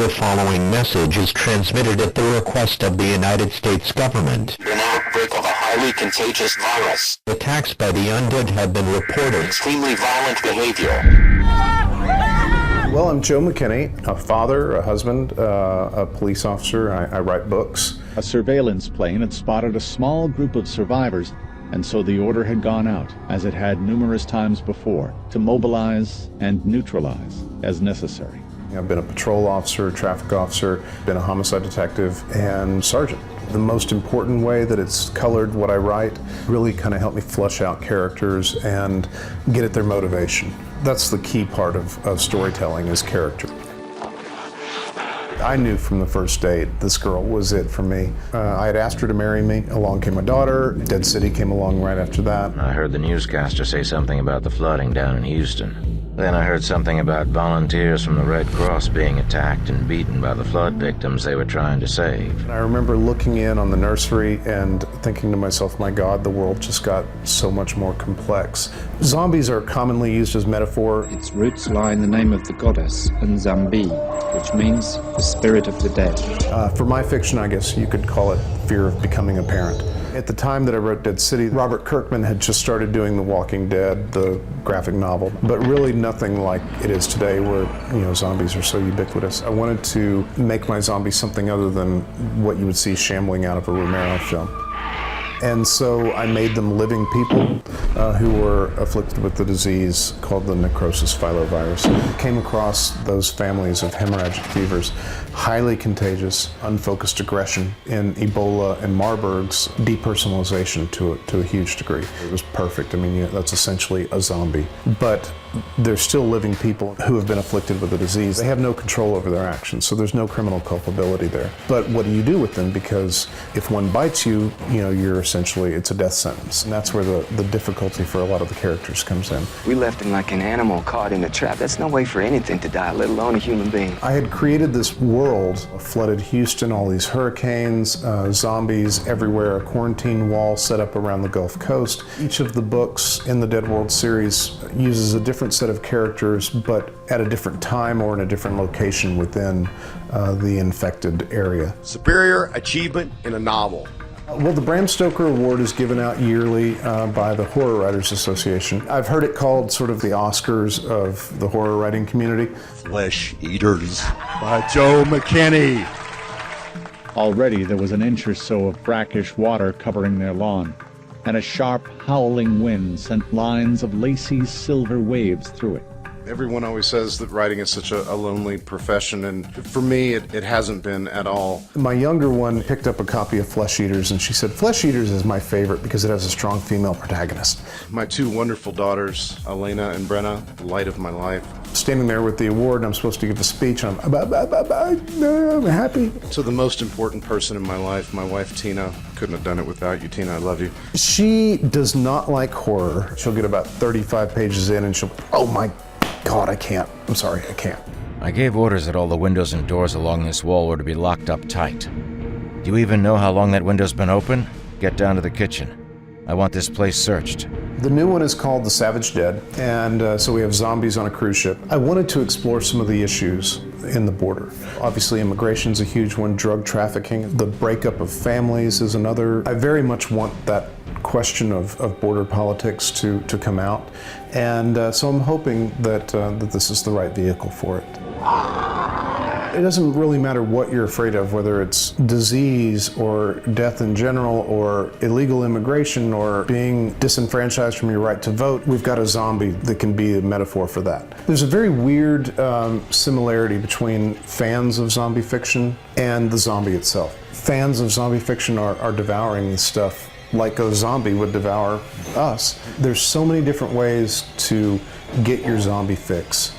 The following message is transmitted at the request of the United States government. An outbreak of a highly contagious virus. Attacks by the undead have been reported. Extremely violent behavior. Well, I'm Joe Mckinney, a father, a husband, a police officer. I write books. A surveillance plane had spotted a small group of survivors, and so the order had gone out, as it had numerous times before, to mobilize and neutralize as necessary. I've been a patrol officer, traffic officer, been a homicide detective, and sergeant. The most important way that it's colored what I write really kind of helped me flesh out characters and get at their motivation. That's the key part of storytelling is character. I knew from the first date this girl was it for me. I had asked her to marry me. Along came my daughter. Dead City came along right after that. I heard the newscaster say something about the flooding down in Houston. Then I heard something about volunteers from the Red Cross being attacked and beaten by the flood victims they were trying to save. I remember looking in on the nursery and thinking to myself, my God, the world just got so much more complex. Zombies are commonly used as metaphor. Its roots lie in the name of the goddess, Nzambi, which means the spirit of the dead. For my fiction, I guess you could call it fear of becoming a parent. At the time that I wrote Dead City, Robert Kirkman had just started doing The Walking Dead, the graphic novel, but really nothing like it is today where, zombies are so ubiquitous. I wanted to make my zombies something other than what you would see shambling out of a Romero film. And so I made them living people who were afflicted with the disease called the necrosis filovirus. Came across those families of hemorrhagic fevers, highly contagious, unfocused aggression in Ebola and Marburg's depersonalization to a huge degree. It was perfect. I mean, that's essentially a zombie. But they're still living people who have been afflicted with the disease. They have no control over their actions, so there's no criminal culpability there. But what do you do with them? Because if one bites you, you're essentially, it's a death sentence. And that's where the difficulty for a lot of the characters comes in. We left him like an animal caught in a trap. That's no way for anything to die, let alone a human being. I had created this world, flooded Houston, all these hurricanes, zombies everywhere, a quarantine wall set up around the Gulf Coast. Each of the books in the Dead World series uses a different set of characters, but at a different time or in a different location within the infected area. Superior achievement in a novel. Well, the Bram Stoker Award is given out yearly by the Horror Writers Association. I've heard it called sort of the Oscars of the horror writing community. Flesh Eaters by Joe Mckinney. Already there was an inch or so of brackish water covering their lawn, and a sharp, howling wind sent lines of lacy silver waves through it. Everyone always says that writing is such a lonely profession, and for me, it hasn't been at all. My younger one picked up a copy of Flesh Eaters, and she said, Flesh Eaters is my favorite because it has a strong female protagonist. My two wonderful daughters, Elena and Brenna, the light of my life. Standing there with the award, and I'm supposed to give a speech, and I'm happy. So the most important person in my life, my wife, Tina, couldn't have done it without you, Tina, I love you. She does not like horror. She'll get about 35 pages in, and she'll, oh my God, I can't. I'm sorry, I can't. I gave orders that all the windows and doors along this wall were to be locked up tight. Do you even know how long that window's been open? Get down to the kitchen. I want this place searched. The new one is called The Savage Dead, and so we have zombies on a cruise ship. I wanted to explore some of the issues in the border. Obviously, immigration's a huge one, drug trafficking, the breakup of families is another. I very much want that question of border politics to come out, and so I'm hoping that this is the right vehicle for it. It doesn't really matter what you're afraid of, whether it's disease or death in general or illegal immigration or being disenfranchised from your right to vote. We've got a zombie that can be a metaphor for that. There's a very weird similarity between fans of zombie fiction and the zombie itself. Fans of zombie fiction are devouring this stuff like a zombie would devour us. There's so many different ways to get your zombie fix.